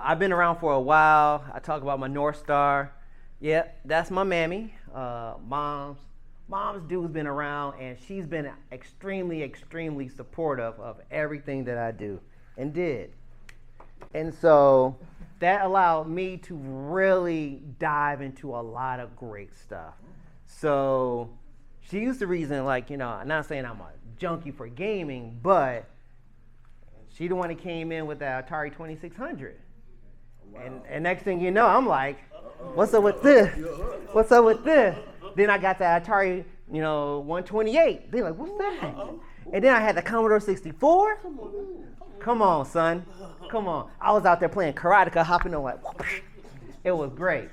I've been around for a while. I talk about my North Star. Yep, that's my mammy. Mom's dude's been around, and she's been extremely, extremely supportive of everything that I do and did. And so that allowed me to really dive into a lot of great stuff. So she's the reason, like, I'm not saying I'm a junkie for gaming, but she the one that came in with the Atari 2600. Wow. And next thing you know, I'm like, what's up with this? What's up with this? Then I got the Atari, 128. They're like, what's that? And then I had the Commodore 64. Come on, son. Come on. I was out there playing karateka, hopping on like, whoosh. It was great.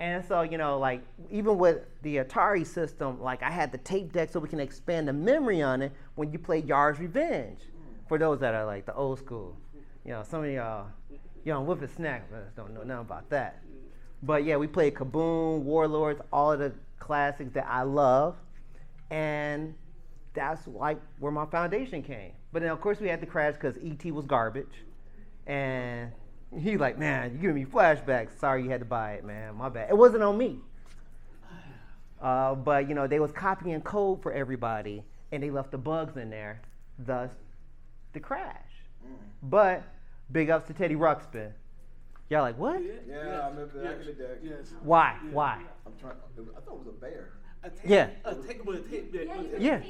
And so, like, even with the Atari system, like, I had the tape deck so we can expand the memory on it when you play Yard's Revenge. For those that are, like, the old school. Some of y'all, Whip and Snack don't know nothing about that. But, yeah, we played Kaboom, Warlords, all of the classics that I love. And that's, like, where my foundation came. But then, of course, we had to crash because E.T. was garbage. And he's like, man, you're giving me flashbacks. Sorry you had to buy it, man. My bad. It wasn't on me. But, they was copying code for everybody, and they left the bugs in there, thus the crash. But big ups to Teddy Ruxpin. Y'all like, what? Yeah, I remember back in the day. Yes. Why? Why? I thought it was a bear. Yeah. A tape with a tape deck. Yeah.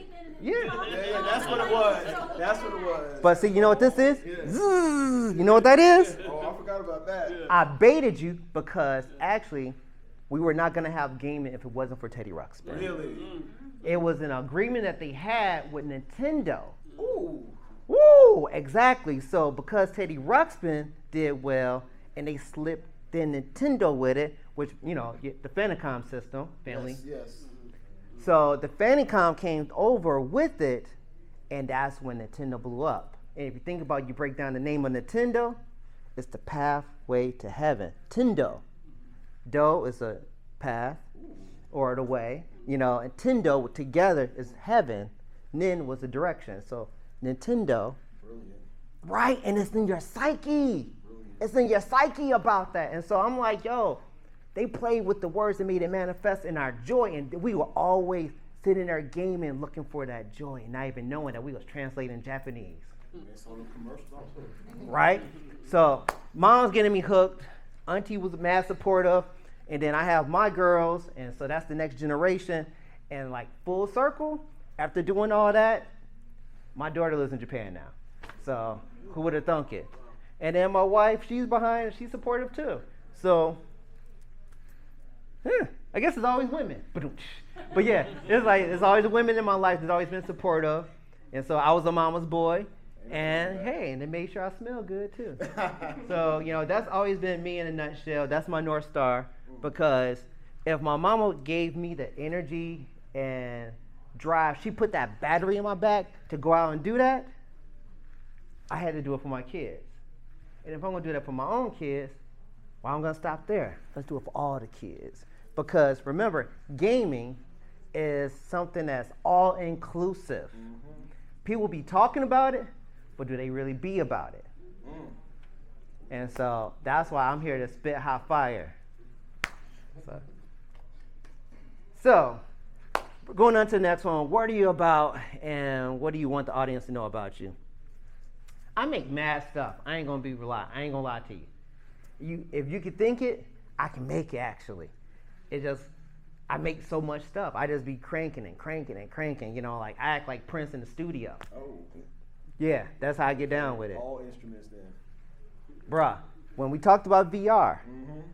Yeah, that's what it was. That's what it was. But see, you know what this is? Zzz, you know what that is? Oh, I forgot about that. I baited you because actually we were not going to have gaming if it wasn't for Teddy Ruxpin. Really? It was an agreement that they had with Nintendo. Ooh. Woo! Exactly. So because Teddy Ruxpin did well and they slipped then Nintendo with it, which, the Famicom system, family. Yes. So the Famicom came over with it, and that's when Nintendo blew up. And if you think about, you break down the name of Nintendo, it's the pathway to heaven. Tendo. Do is a path or the way, and Tendo together is heaven. Nin was the direction. So Nintendo. Brilliant. Right, and it's in your psyche. It's in your psyche about that. And so I'm like, yo, they played with the words and made it manifest in our joy. And we were always sitting there gaming, looking for that joy, and not even knowing that we was translating Japanese. Right? So mom's getting me hooked. Auntie was mad supportive. And then I have my girls. And so that's the next generation. And like full circle, after doing all that, my daughter lives in Japan now. So who would have thunk it? And then my wife, she's behind, she's supportive too. So, I guess it's always women. But yeah, it's always women in my life that's always been supportive. And so I was a mama's boy. And hey, and they made sure I smell good too. So, that's always been me in a nutshell. That's my North Star. Because if my mama gave me the energy and drive, she put that battery in my back to go out and do that, I had to do it for my kids. And if I'm going to do that for my own kids, well, I'm going to stop there. Let's do it for all the kids. Because remember, gaming is something that's all-inclusive. Mm-hmm. People be talking about it, but do they really be about it? Mm. And so that's why I'm here to spit hot fire. So going on to the next one. What are you about, and what do you want the audience to know about you? I make mad stuff. I ain't gonna lie to you. If you could think it, I can make it actually. I make so much stuff. I just be cranking. Like I act like Prince in the studio. Oh. Yeah, that's how I get down with it. All instruments then. Bruh, when we talked about VR,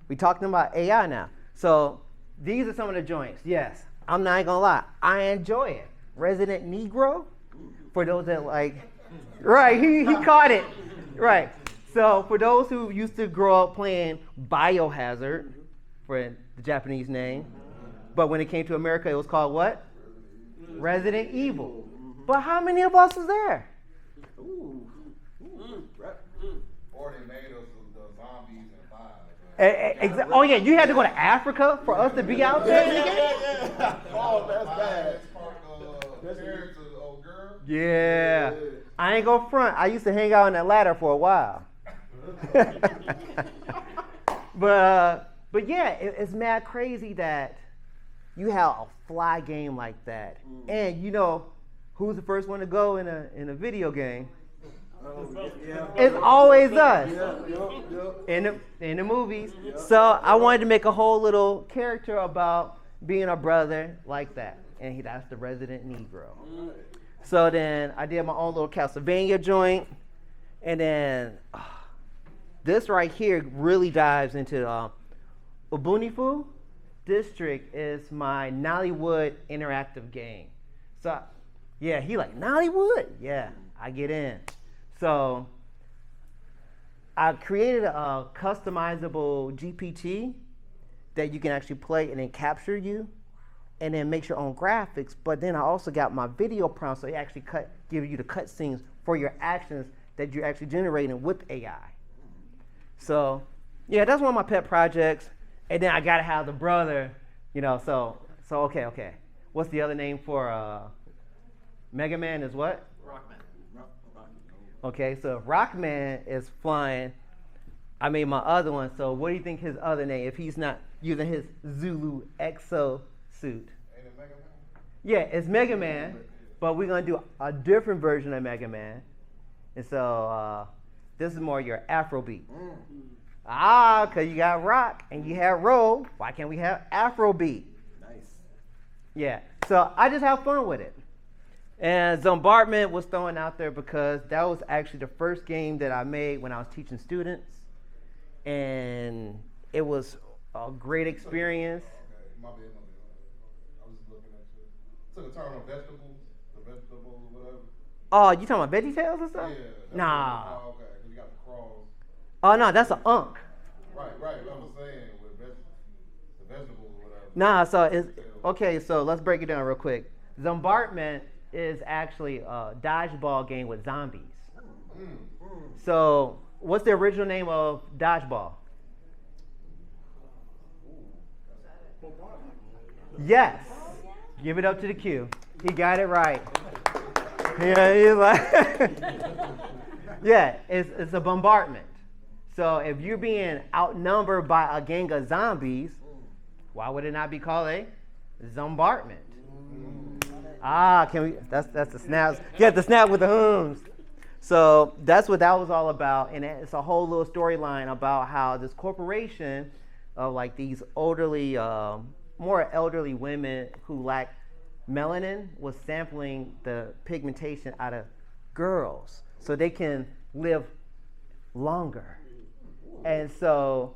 we talking about AI now. So these are some of the joints. Yes, I'm not gonna lie. I enjoy it. Resident Negro, for those that like. Right, he caught it. Right. So for those who used to grow up playing Biohazard, for the Japanese name, but when it came to America, it was called what? Resident Evil. But how many of us was there? Or they made us the zombies and vibes. Oh yeah, you had to go to Africa for us to be out there? Yeah. Oh, that's bad. Yeah. I ain't gonna front. I used to hang out on that ladder for a while. But yeah, it's mad crazy that you have a fly game like that, and you know who's the first one to go in a video game? It's always us in the movies. So I wanted to make a whole little character about being a brother like that, and that's the resident Negro. So then I did my own little Castlevania joint, and then this right here really dives into Ubunifu District is my Nollywood interactive game. So yeah, he like Nollywood. Yeah, I get in. So I created a customizable GPT that you can actually play and then capture you and then make your own graphics. But then I also got my video prompt, so it actually give you the cutscenes for your actions that you're actually generating with AI. So yeah, that's one of my pet projects. And then I gotta have the brother, you know, so okay. What's the other name for Mega Man is what? Okay, so if Rockman is flying, I made my other one. So what do you think his other name, if he's not using his Zulu exo suit? Ain't it Mega Man? Yeah, it's Mega Man, but we're going to do a different version of Mega Man. And so this is more your Afrobeat. Because you got rock and you have roll. Why can't we have Afrobeat? Nice. Yeah, so I just have fun with it. And Zombardment was thrown out there because that was actually the first game that I made when I was teaching students. And it was a great experience. Okay, my bad. I was just looking at you. So the term of vegetables, whatever. Oh, you talking about VeggieTales or something? Yeah. Nah. Oh, okay. Because you got the crawls. Oh, no, that's an unk. Right. What I'm saying with the vegetables or whatever. Nah, so it's okay. So let's break it down real quick. Zombardment is actually a dodgeball game with zombies. So what's the original name of dodgeball? Yes. Give it up to the Q. He got it right. Yeah, he's like, yeah, it's a bombardment. So if you're being outnumbered by a gang of zombies, why would it not be called a zombardment? Can we? That's the snaps. Yeah, the snap with the hums. So that's what that was all about, and it's a whole little storyline about how this corporation of like these elderly, more elderly women who lack melanin was sampling the pigmentation out of girls so they can live longer. And so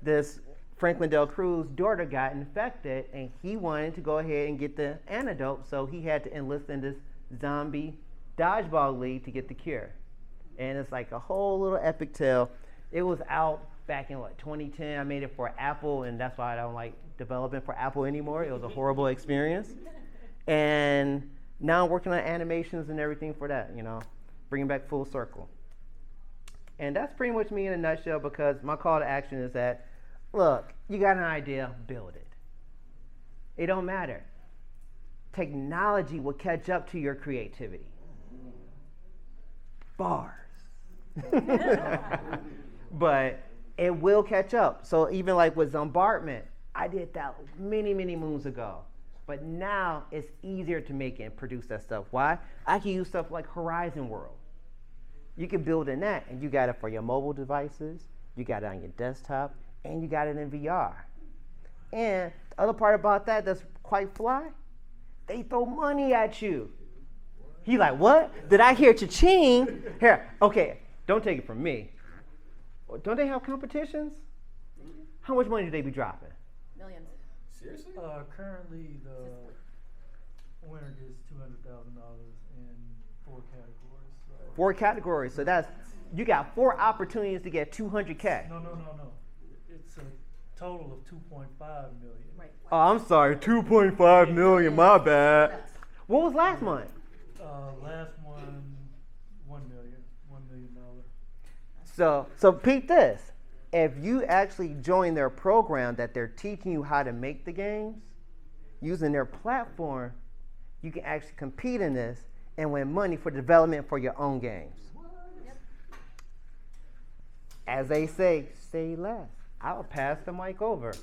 this Franklin Del Cruz's daughter got infected, and he wanted to go ahead and get the antidote, so he had to enlist in this zombie dodgeball league to get the cure. And it's like a whole little epic tale. It was out back in 2010. I made it for Apple, and that's why I don't like developing for Apple anymore. It was a horrible experience. And now I'm working on animations and everything for that, bringing back full circle. And that's pretty much me in a nutshell, because my call to action is that, look, you got an idea, build it. It don't matter. Technology will catch up to your creativity. Bars. But it will catch up. So even like with Zombardment, I did that many, many moons ago. But now it's easier to make and produce that stuff. Why? I can use stuff like Horizon World. You can build in that, and you got it for your mobile devices, you got it on your desktop, and you got it in VR. And the other part about that that's quite fly, they throw money at you. He like, what? Did I hear cha-ching? Here, okay, don't take it from me. Don't they have competitions? How much money do they be dropping? Millions. Seriously? Currently, the winner gets $200,000 in 4 categories. So. 4 categories. So that's, you got 4 opportunities to get $200K. No. It's a total of 2.5 million. Right. Oh, I'm sorry, 2.5 million. My bad. What was last month? Last one, $1 million. So peep this. If you actually join their program that they're teaching you how to make the games, using their platform, you can actually compete in this and win money for development for your own games. as they say less. I'll pass the mic over.